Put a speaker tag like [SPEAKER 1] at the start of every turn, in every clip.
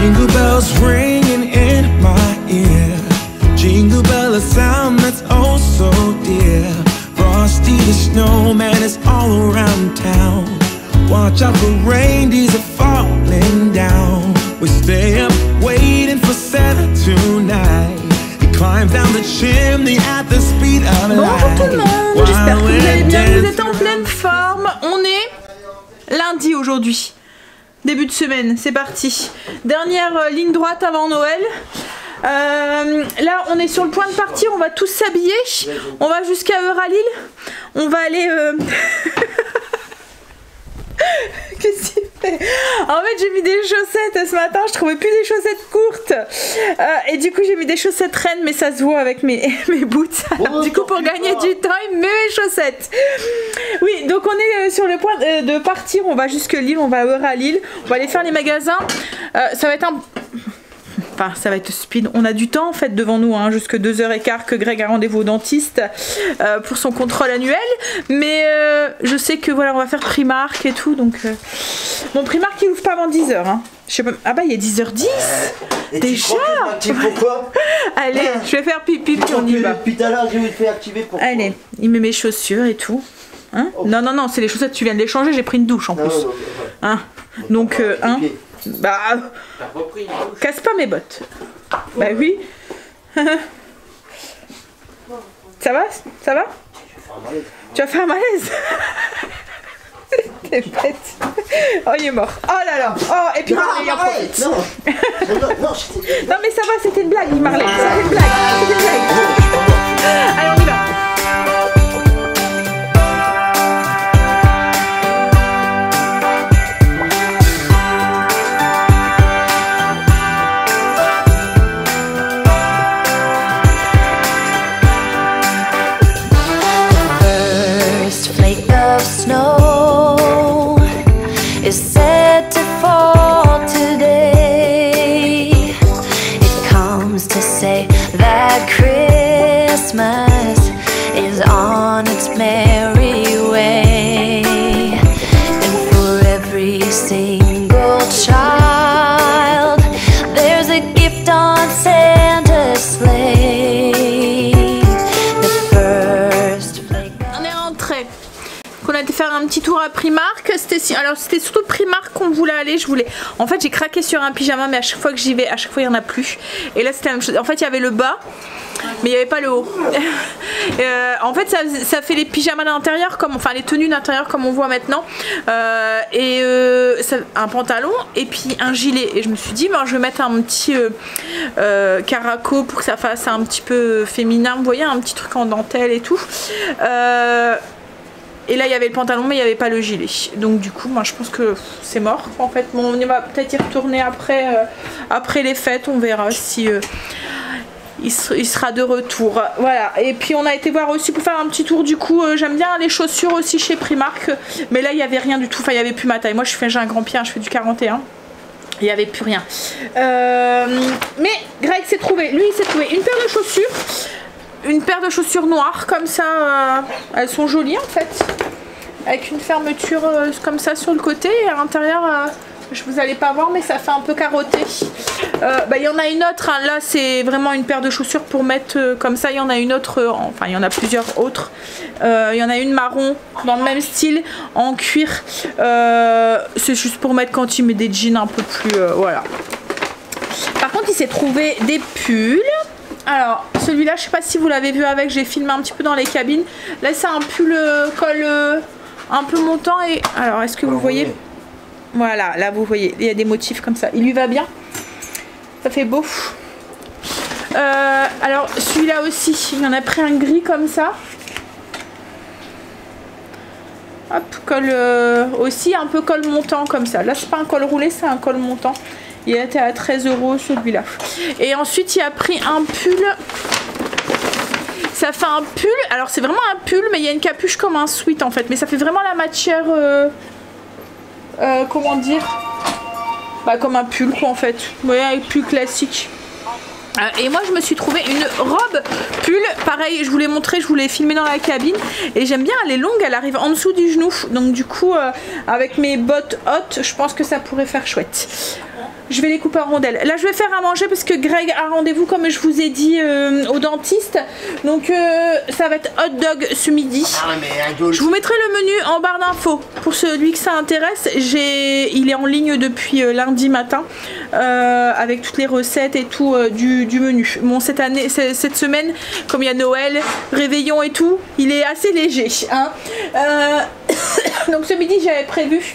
[SPEAKER 1] Jingle bells ringing in my ear. Jingle bell, a sound that's oh so dear. Frosty the snowman is all around town. Watch out for reindeers are falling down. We stay up waiting for Santa tonight. He climbs down the chimney at the speed of light.
[SPEAKER 2] Bonjour tout le monde, j'espère que vous allez bien, vous êtes en pleine forme. On est lundi aujourd'hui. Début de semaine, c'est parti. Dernière ligne droite avant Noël. Là on est sur le point de partir, on va tous s'habiller. On va jusqu'à Euralil. On va aller... Qu'est-ce qu'il fait? En fait j'ai mis des chaussettes ce matin, je trouvais plus des chaussettes courtes. Et du coup j'ai mis des chaussettes reines, mais ça se voit avec mes boots. Alors, du coup pour gagner du temps, il met mes chaussettes. Oui, donc on est sur le point de partir, on va jusque Lille, on va à Euralil. On va aller faire les magasins. Ça va être un... Enfin, ça va être speed. On a du temps en fait devant nous, hein, jusque 2h15 que Greg a rendez-vous au dentiste pour son contrôle annuel. Mais je sais que voilà, on va faire Primark et tout. Donc, mon Primark il ouvre pas avant 10h. Hein. Je sais pas... Ah bah il est 10h10
[SPEAKER 3] et
[SPEAKER 2] déjà.
[SPEAKER 3] Pourquoi?
[SPEAKER 2] Allez, je vais faire pipi puis on y va.
[SPEAKER 3] Depuis tout à l'heure, je vais te faire activer pourquoi?
[SPEAKER 2] Allez, il met mes chaussures et tout. Hein? Oh. Non, non, non, c'est les chaussettes, tu viens de les changer, j'ai pris une douche en plus. Non, hein? Donc, hein? Bah, casse pas mes bottes. Bah oui. Ça va? Ça va? Tu vas faire un malaise. T'es bête. Oh, il est mort. Oh là là. Oh, et puis Marley, il en profite. Non, mais ça va, c'était une blague, Marley. C'était une blague. C'était une blague. Allez, on y va. Un petit tour à Primark, c'était surtout Primark qu'on voulait aller. En fait j'ai craqué sur un pyjama, mais à chaque fois que j'y vais, à chaque fois il n'y en a plus. Et là c'était la même chose. En fait il y avait le bas, mais il n'y avait pas le haut. En fait ça fait les pyjamas d'intérieur, comme enfin les tenues d'intérieur comme on voit maintenant. Un pantalon et puis un gilet. Et je me suis dit ben, je vais mettre un petit caraco pour que ça fasse un petit peu féminin. Vous voyez, un petit truc en dentelle et tout. Et là il y avait le pantalon mais il n'y avait pas le gilet. Donc du coup moi je pense que c'est mort en fait. Bon, on va peut-être y retourner après les fêtes. On verra si il sera de retour. Voilà. Et puis on a été voir aussi pour faire un petit tour du coup. J'aime bien les chaussures aussi chez Primark. Mais là il n'y avait rien du tout. Enfin il n'y avait plus ma taille. Moi j'ai un grand pied, hein, je fais du 41. Il n'y avait plus rien. Mais Greg s'est trouvé. Lui il s'est trouvé une paire de chaussures. Une paire de chaussures noires comme ça, elles sont jolies en fait, avec une fermeture comme ça sur le côté et à l'intérieur, vous allez pas voir mais ça fait un peu carotté. Il y en a une autre, hein, là c'est vraiment une paire de chaussures pour mettre comme ça, il y en a une autre, enfin il y en a plusieurs autres, il y en a une marron dans le même style en cuir, c'est juste pour mettre quand il met des jeans un peu plus, voilà. Par contre il s'est trouvé des pulls. Alors celui-là je sais pas si vous l'avez vu avec, j'ai filmé un petit peu dans les cabines. Là c'est un pull col un peu montant et alors est-ce que vous voyez? Voilà, là vous voyez, il y a des motifs comme ça. Il lui va bien, ça fait beau. Alors celui-là aussi, il en a pris un gris comme ça. Hop, col aussi un peu col montant comme ça. Là c'est pas un col roulé, c'est un col montant. Il était à 13 € celui-là. Et ensuite il a pris un pull. Ça fait un pull. Alors c'est vraiment un pull mais il y a une capuche comme un sweat en fait. Mais ça fait vraiment la matière comment dire, bah comme un pull quoi en fait. Vous voyez, un pull classique. Et moi je me suis trouvé une robe pull, pareil je vous l'ai montré, je vous l'ai filmé dans la cabine. Et j'aime bien, elle est longue, elle arrive en dessous du genou. Donc du coup avec mes bottes hautes, je pense que ça pourrait faire chouette. je vais les couper en rondelles. Là je vais faire à manger parce que Greg a rendez-vous comme je vous ai dit au dentiste. Donc ça va être hot dog ce midi. Je vous mettrai le menu en barre d'infos pour celui que ça intéresse. Il est en ligne depuis lundi matin avec toutes les recettes et tout du menu. Bon cette semaine comme il y a Noël, réveillon et tout, il est assez léger hein. Donc ce midi j'avais prévu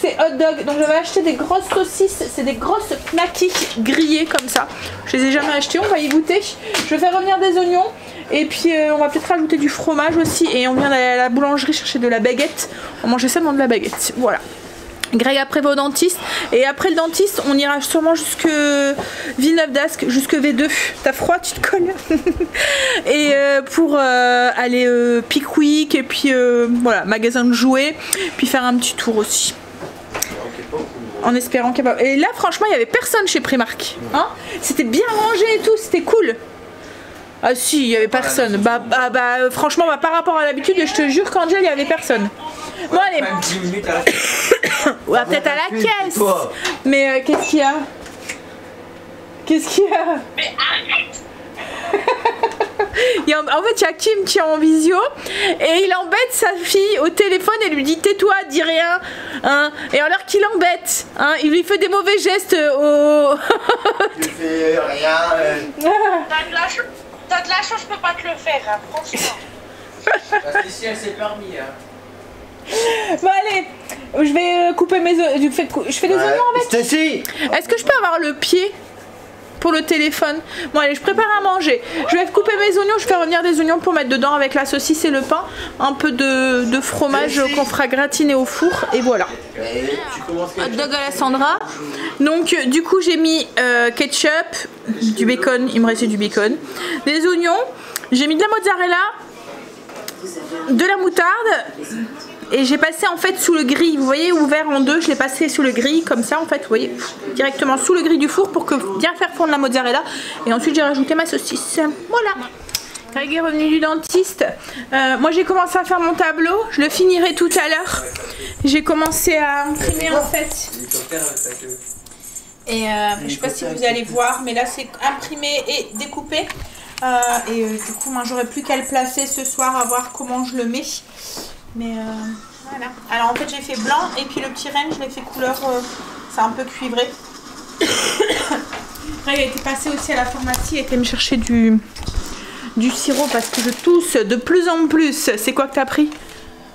[SPEAKER 2] c'est hot dog, donc j'avais acheté des grosses saucisses, c'est des grosses knackis grillées comme ça. Je les ai jamais achetées, on va y goûter. Je vais faire revenir des oignons et puis on va peut-être rajouter du fromage aussi. Et on vient d'aller à la boulangerie chercher de la baguette. On mangeait seulement de la baguette, voilà. Greg après va au dentiste et après le dentiste on ira sûrement jusque Villeneuve d'Ascq, jusque V2. T'as froid, tu te colles. Et pour aller Pickwick et puis voilà, magasin de jouets, puis faire un petit tour aussi. En espérant qu'il y a... Et là franchement il n'y avait personne chez Primark hein, c'était bien rangé et tout, c'était cool. Ah si, il n'y avait personne. Franchement par rapport à l'habitude je te jure qu'Angel il n'y avait personne. Bon allez.
[SPEAKER 3] Même 10 minutes à la caisse.
[SPEAKER 2] Ouais, peut-être à la caisse. Mais qu'est-ce qu'il y a? Qu'est-ce qu'il y a? Mais arrête. En fait il y a Kim qui est en visio et il embête sa fille au téléphone et lui dit tais-toi, dis rien hein. Et alors qu'il l'embête hein, il lui fait des mauvais gestes au...
[SPEAKER 3] Il fait rien
[SPEAKER 4] T'as de la chance, je peux pas te le faire hein, franchement.
[SPEAKER 3] Parce que si elle s'est permis hein.
[SPEAKER 2] Bon allez, je vais couper mes oignons. Je fais des oignons avec.
[SPEAKER 3] Stacy.
[SPEAKER 2] Est-ce que je peux avoir le pied pour le téléphone? Bon allez, je prépare à manger. Je vais couper mes oignons, je fais revenir des oignons pour mettre dedans avec la saucisse et le pain. Un peu de fromage qu'on fera gratiner au four et voilà. Hot dog à la Sandra. Donc du coup j'ai mis ketchup, du bacon, il me restait du bacon, des oignons, j'ai mis de la mozzarella, de la moutarde. Et j'ai passé en fait sous le grill, vous voyez, ouvert en deux, je l'ai passé sous le grill comme ça en fait, vous voyez, directement sous le grill du four pour que bien faire fondre la mozzarella. Et ensuite j'ai rajouté ma saucisse, voilà. Greg est revenu du dentiste. Moi j'ai commencé à faire mon tableau, je le finirai tout à l'heure. J'ai commencé à imprimer en fait. Et je sais pas si vous allez voir, mais là c'est imprimé et découpé. Du coup moi j'aurais plus qu'à le placer ce soir à voir comment je le mets. Mais voilà. Alors en fait j'ai fait blanc et puis le petit renne je l'ai fait couleur, c'est un peu cuivré. Après il a été passé aussi à la pharmacie, il a été me chercher du sirop parce que je tousse de plus en plus. C'est quoi que t'as pris?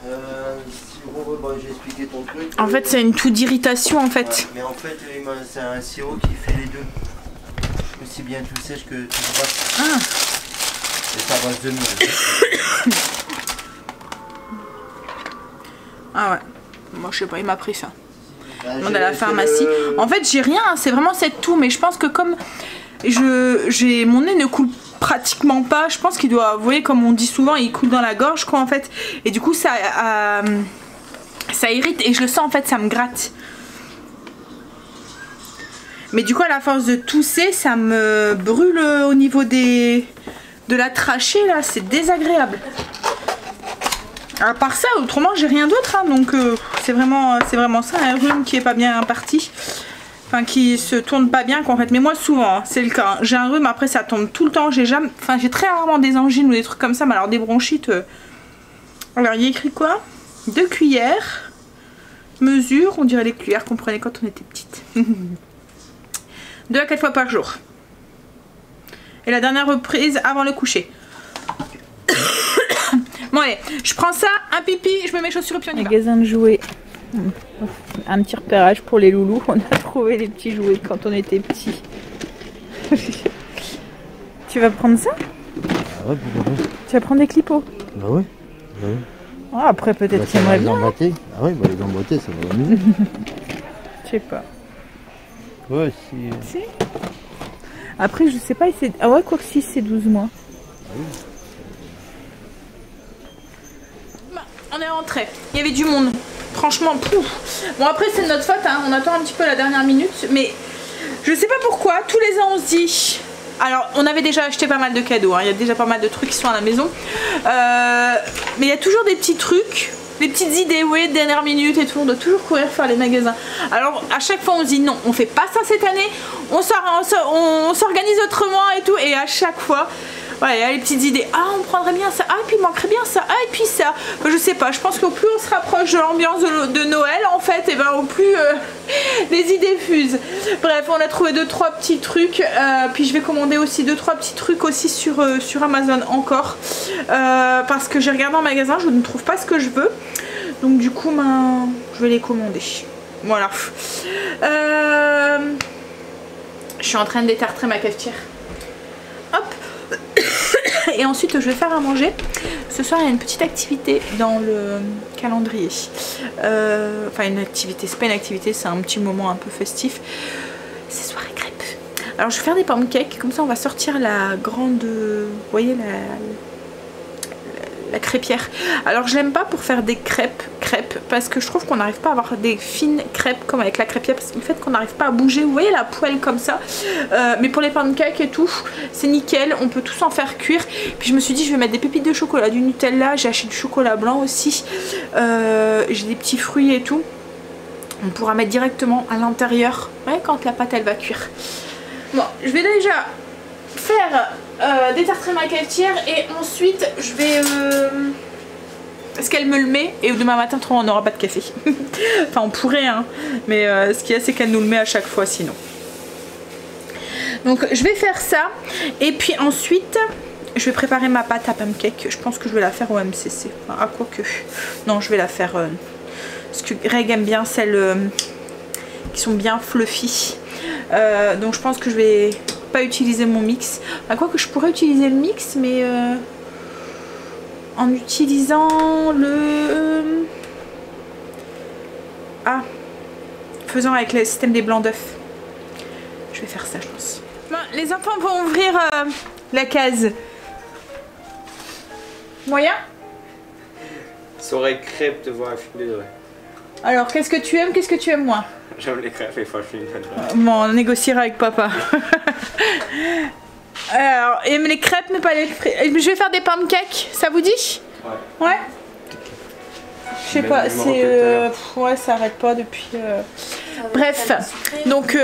[SPEAKER 3] Sirop, bah, j'ai expliqué ton truc.
[SPEAKER 2] En fait c'est une toux d'irritation en fait.
[SPEAKER 3] Ouais, mais en fait c'est un sirop qui fait les deux. Aussi bien tout sèche que tout gras.
[SPEAKER 2] Ah.
[SPEAKER 3] C'est à base de miel.
[SPEAKER 2] Ah ouais, moi je sais pas, il m'a pris ça. On est à la pharmacie. En fait j'ai rien, c'est vraiment cette toux, mais je pense que comme mon nez ne coule pratiquement pas, je pense qu'il doit, vous voyez comme on dit souvent, il coule dans la gorge quoi en fait. Et du coup ça irrite et je le sens en fait, ça me gratte. Mais du coup à la force de tousser, ça me brûle au niveau de la trachée là, c'est désagréable. À part ça, autrement j'ai rien d'autre hein, donc c'est vraiment ça, un rhume qui est pas bien parti, enfin qui se tourne pas bien en fait. Mais moi souvent hein, c'est le cas, hein. J'ai un rhume, après ça tombe tout le temps, j'ai très rarement des angines ou des trucs comme ça, mais alors des bronchites. Alors il y a écrit quoi? 2 cuillères, mesure, on dirait les cuillères qu'on prenait quand on était petite. 2 à 4 fois par jour. Et la dernière reprise avant le coucher. Bon allez, je prends ça, un pipi, je me mets chaussures et puis on y va. Magasin de jouets. Un petit repérage pour les loulous. On a trouvé les petits jouets quand on était petits. Tu vas prendre ça?
[SPEAKER 3] Ah ouais, pourquoi pas.
[SPEAKER 2] Tu vas prendre des clipots?
[SPEAKER 3] Bah ouais. Ouais.
[SPEAKER 2] Ah, après peut-être
[SPEAKER 3] Bah,
[SPEAKER 2] qu'il aimerait bien.
[SPEAKER 3] Ah ouais, bah les emboîter ça va mieux.
[SPEAKER 2] Je sais pas.
[SPEAKER 3] Ouais, si.
[SPEAKER 2] Si. Après je sais pas, ah ouais, quoi que si c'est 12 mois. Ah oui. On est rentré, il y avait du monde, franchement, pouf. Bon après c'est de notre faute, hein. On attend un petit peu la dernière minute, mais je sais pas pourquoi, tous les ans on se dit... Alors on avait déjà acheté pas mal de cadeaux, hein. Il y a déjà pas mal de trucs qui sont à la maison, mais il y a toujours des petits trucs les petites idées, oui, dernière minute et tout, on doit toujours courir faire les magasins. Alors à chaque fois on se dit non, on fait pas ça cette année, on s'organise autrement et tout, et à chaque fois, voilà, il y a les petites idées, ah on prendrait bien ça, ah et puis il manquerait bien ça, ah et puis ça, enfin, je sais pas, je pense qu'au plus on se rapproche de l'ambiance de Noël en fait, et ben au plus les idées fusent. Bref, on a trouvé 2-3 petits trucs, puis je vais commander aussi 2-3 petits trucs aussi sur Amazon encore, parce que j'ai regardé en magasin, je ne trouve pas ce que je veux, donc du coup ben, je vais les commander. Voilà. Je suis en train de détartrer ma cafetière. Hop. Et ensuite je vais faire à manger. Ce soir il y a une petite activité dans le calendrier. Enfin une activité, c'est pas une activité, c'est un petit moment un peu festif. C'est soirée crêpes. Alors je vais faire des pancakes, comme ça on va sortir la grande, vous voyez la crêpière. Alors je l'aime pas pour faire des crêpes parce que je trouve qu'on n'arrive pas à avoir des fines crêpes comme avec la crêpière, parce que le fait qu'on n'arrive pas à bouger, vous voyez la poêle comme ça, mais pour les pancakes et tout c'est nickel, on peut tous en faire cuire. Puis je me suis dit je vais mettre des pépites de chocolat, du Nutella, j'ai acheté du chocolat blanc aussi, j'ai des petits fruits et tout, on pourra mettre directement à l'intérieur, ouais, quand la pâte elle va cuire. Bon, je vais déjà faire détartrer ma cafetière et ensuite je vais est-ce qu'elle me le met, et demain matin on n'aura pas de café. Enfin on pourrait hein, mais ce qu'il y a c'est qu'elle nous le met à chaque fois sinon. Donc je vais faire ça et puis ensuite je vais préparer ma pâte à pancake. Je pense que je vais la faire au MCC, enfin, à quoi que non, je vais la faire parce que Greg aime bien celles qui sont bien fluffy, donc je pense que je vais pas utiliser mon mix, à quoi que je pourrais utiliser le mix, mais en utilisant le faisant avec le système des blancs d'œufs. Je vais faire ça je pense. Bon, les enfants vont ouvrir la case. Moyen?
[SPEAKER 5] Soirée crêpes de voir un film de Noël.
[SPEAKER 2] Alors qu'est-ce que tu aimes, qu'est-ce que tu aimes moins?
[SPEAKER 5] J'aime les crêpes et voir un film de Noël.
[SPEAKER 2] Bon, on négociera avec papa. Alors, aime les crêpes mais pas les frites. Je vais faire des pancakes, ça vous dit? Ouais. Ouais. Je sais pas, c'est ouais, ça arrête pas depuis. Bref, donc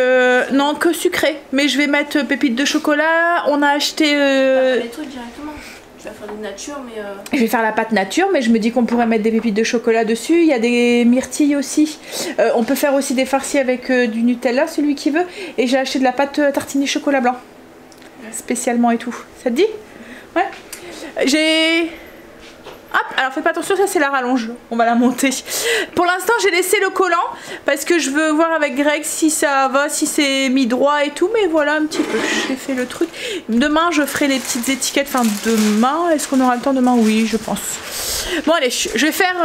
[SPEAKER 2] non que sucré, mais je vais mettre pépites de chocolat. On a acheté.
[SPEAKER 6] Les trucs directement. Je vais faire de nature, mais.
[SPEAKER 2] Je vais faire la pâte nature, mais je me dis qu'on pourrait mettre des pépites de chocolat dessus. Il y a des myrtilles aussi. On peut faire aussi des farcis avec du Nutella, celui qui veut. Et j'ai acheté de la pâte tartinée chocolat blanc. Spécialement et tout. Ça te dit? Ouais. J'ai... Hop, alors faites pas attention, ça c'est la rallonge. On va la monter. Pour l'instant j'ai laissé le collant parce que je veux voir avec Greg si ça va, si c'est mis droit et tout. Mais voilà un petit peu, j'ai fait le truc. Demain je ferai les petites étiquettes. Enfin demain, est-ce qu'on aura le temps demain? Oui je pense. Bon allez, je vais faire...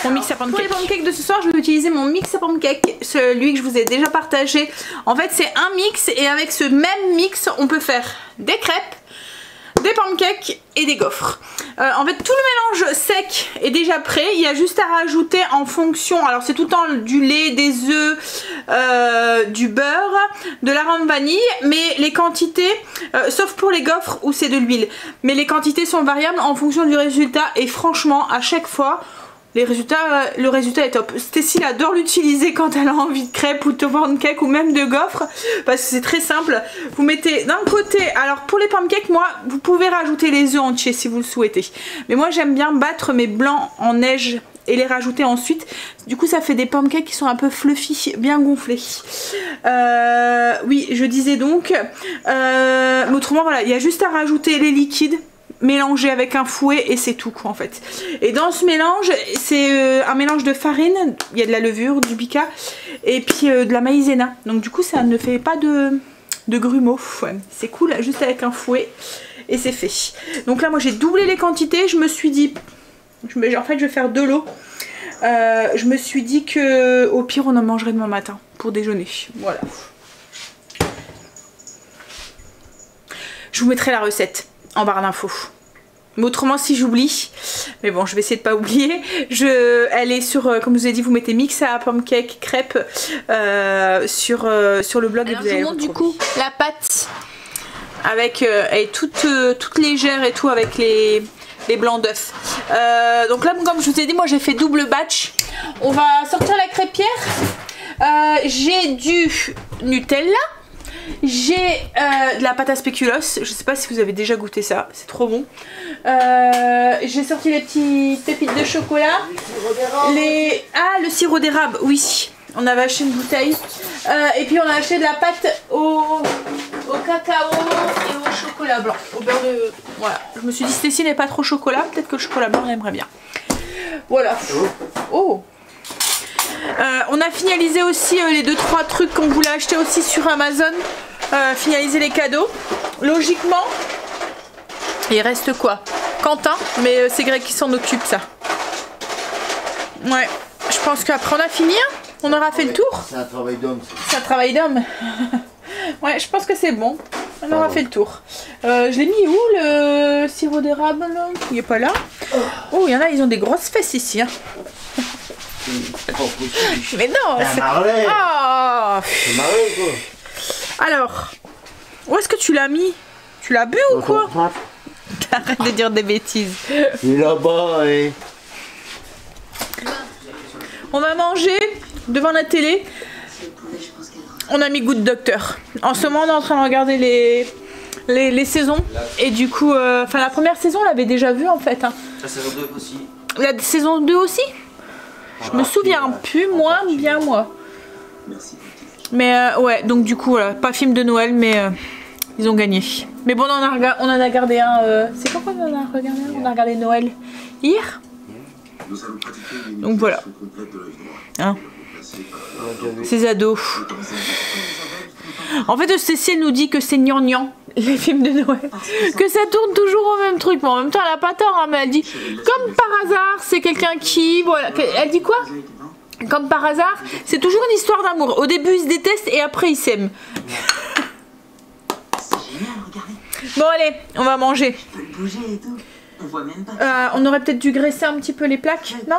[SPEAKER 2] mon mix à pancake. Pour les pancakes de ce soir, je vais utiliser mon mix à pancake, celui que je vous ai déjà partagé. En fait, c'est un mix et avec ce même mix, on peut faire des crêpes, des pancakes et des gaufres. En fait, tout le mélange sec est déjà prêt. Il y a juste à rajouter en fonction. Alors, c'est tout le temps du lait, des œufs, du beurre, de l'arôme vanille. Mais les quantités, sauf pour les gaufres où c'est de l'huile, mais les quantités sont variables en fonction du résultat. Et franchement, à chaque fois, le résultat est top. Stacy adore l'utiliser quand elle a envie de crêpes ou de pancakes ou même de gaufres, parce que c'est très simple. Vous mettez d'un côté, alors pour les pancakes, moi vous pouvez rajouter les œufs entiers si vous le souhaitez, mais moi j'aime bien battre mes blancs en neige et les rajouter ensuite. Du coup ça fait des pancakes qui sont un peu fluffy, bien gonflés. Oui, je disais donc, autrement voilà, il y a juste à rajouter les liquides, mélanger avec un fouet et c'est tout quoi en fait. Et dans ce mélange, c'est un mélange de farine, il y a de la levure, du bica et puis de la maïzena. Donc du coup ça ne fait pas de grumeaux. Ouais. C'est cool, juste avec un fouet et c'est fait. Donc là moi j'ai doublé les quantités, je me suis dit, en fait je vais faire de l'eau. Je me suis dit que au pire on en mangerait demain matin pour déjeuner. Voilà. Je vous mettrai la recette en barre d'infos. Mais autrement si j'oublie, mais bon je vais essayer de pas oublier, elle est sur, comme je vous ai dit, vous mettez mix à pancake crêpes sur le blog. Alors, et vous allez je vous montre du coup la pâte avec, elle est toute légère et tout avec les les blancs d'œufs. Donc là, comme je vous ai dit, moi j'ai fait double batch. On va sortir la crêpière. J'ai du Nutella. J'ai de la pâte à spéculoos. Je sais pas si vous avez déjà goûté ça, c'est trop bon. J'ai sorti les petites pépites de chocolat. Le sirop d'érable, oui. On avait acheté une bouteille. Et puis on a acheté de la pâte au cacao et au chocolat blanc. Au beurre de... Voilà. Je me suis dit, Stécie n'est pas trop chocolat. Peut-être que le chocolat blanc, on aimerait bien. Voilà. Oh. On a finalisé aussi les 2-3 trucs qu'on voulait acheter aussi sur Amazon. Finaliser les cadeaux. Logiquement, il reste quoi? Quentin, mais c'est Greg qui s'en occupe, ça. Ouais, je pense qu'après on a fini. Hein, on aura fait le tour.
[SPEAKER 3] C'est un travail d'homme.
[SPEAKER 2] C'est un travail d'homme. Ouais, je pense que c'est bon. On aura fait le tour. Je l'ai mis où le sirop d'érable? Il est pas là. Oh, il y en a, ils ont des grosses fesses ici. Hein. Mais non,
[SPEAKER 3] c'est marlé.
[SPEAKER 2] Oh.
[SPEAKER 3] C'est marlé quoi.
[SPEAKER 2] Alors, où est-ce que tu l'as mis? Tu l'as bu ou quoi? Arrête de dire des bêtises.
[SPEAKER 3] Il est là-bas et...
[SPEAKER 2] On a mangé devant la télé. On a mis Good Doctor. En ce moment, on est en train de regarder les saisons. Et du coup, enfin la première saison, on l'avait déjà vue en fait. Hein.
[SPEAKER 5] La saison 2 aussi.
[SPEAKER 2] La saison 2 aussi? Je me souviens plus, moins bien moi. Mais ouais, donc du coup, voilà, pas film de Noël, mais ils ont gagné. Mais bon, on en a gardé un. C'est quand on en a regardé un? On a regardé Noël hier. Donc voilà. Hein, ces ados. En fait, Stécie elle nous dit que c'est gnangnan, les films de Noël. Que ça tourne toujours au même truc. Mais en même temps, elle a pas tort. Hein, mais elle dit, comme par hasard, c'est quelqu'un qui... Voilà. Elle dit quoi? Comme par hasard, c'est toujours une histoire d'amour. Au début, ils se détestent et après, ils s'aiment. Bon, allez, on va manger. On aurait peut-être dû graisser un petit peu les plaques, non?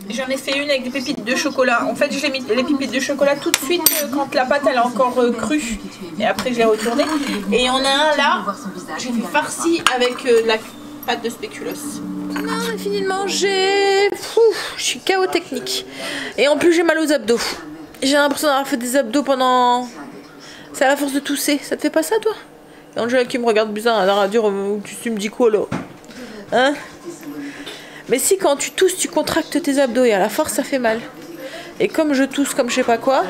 [SPEAKER 2] J'en ai fait une avec des pépites de chocolat. En fait, je l'ai mis les pépites de chocolat tout de suite quand la pâte elle est encore crue. Et après, je l'ai retournée. Et il y en a un là, j'ai fait farci avec de la pâte de spéculoos. Non, on a fini de manger. Je suis KO technique. Et en plus, j'ai mal aux abdos. J'ai l'impression d'avoir fait des abdos pendant... C'est à la force de tousser. Ça te fait pas ça, toi? Et Angela qui me regarde bizarre à la radio, tu me dis quoi là? Hein? Mais si quand tu tousses, tu contractes tes abdos et à la force ça fait mal. Et comme je tousse comme je sais pas quoi,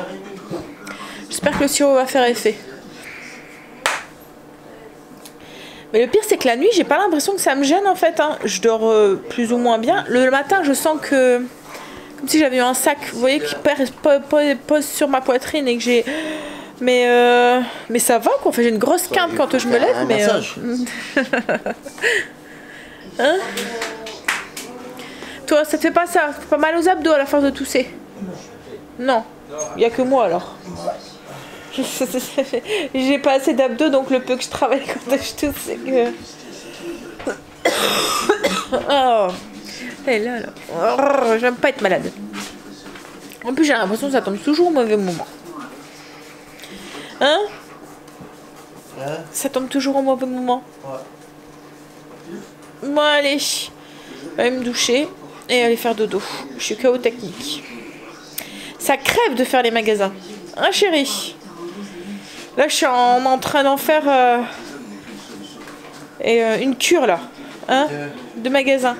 [SPEAKER 2] j'espère que le sirop va faire effet. Mais le pire c'est que la nuit, j'ai pas l'impression que ça me gêne en fait. Hein. Je dors plus ou moins bien. Le matin, je sens que... Comme si j'avais eu un sac, vous voyez, qui pose sur ma poitrine et que j'ai... Mais ça va quoi, enfin, j'ai une grosse quinte quand je me lève. Mais hein? Toi, ça te fait pas ça? Ça fait pas mal aux abdos à la force de tousser? Non. Il n'y a que moi alors. J'ai pas assez d'abdos donc le peu que je travaille quand je tousse c'est que... Oh. Et là. Oh, j'aime pas être malade. En plus j'ai l'impression que ça tombe toujours au mauvais moment. Hein? Ça tombe toujours au mauvais moment. Bon allez. Je vais me doucher et aller faire dodo. Je suis KO technique. Ça crève de faire les magasins. Hein chérie? Là je suis en train d'en faire une cure là. Hein? De magasins.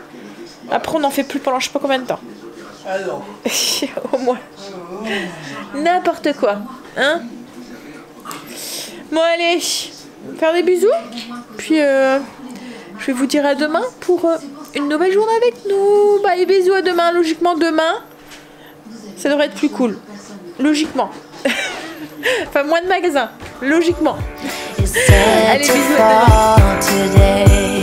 [SPEAKER 2] Après on n'en fait plus pendant je sais pas combien de temps. Au moins. N'importe quoi. Hein? Bon allez. Faire des bisous. Puis je vais vous dire à demain pour une nouvelle journée avec nous. Bye, bisous, à demain. Logiquement, demain, ça devrait être plus cool. Logiquement. Enfin, moins de magasins. Logiquement. Allez, bisous, à demain.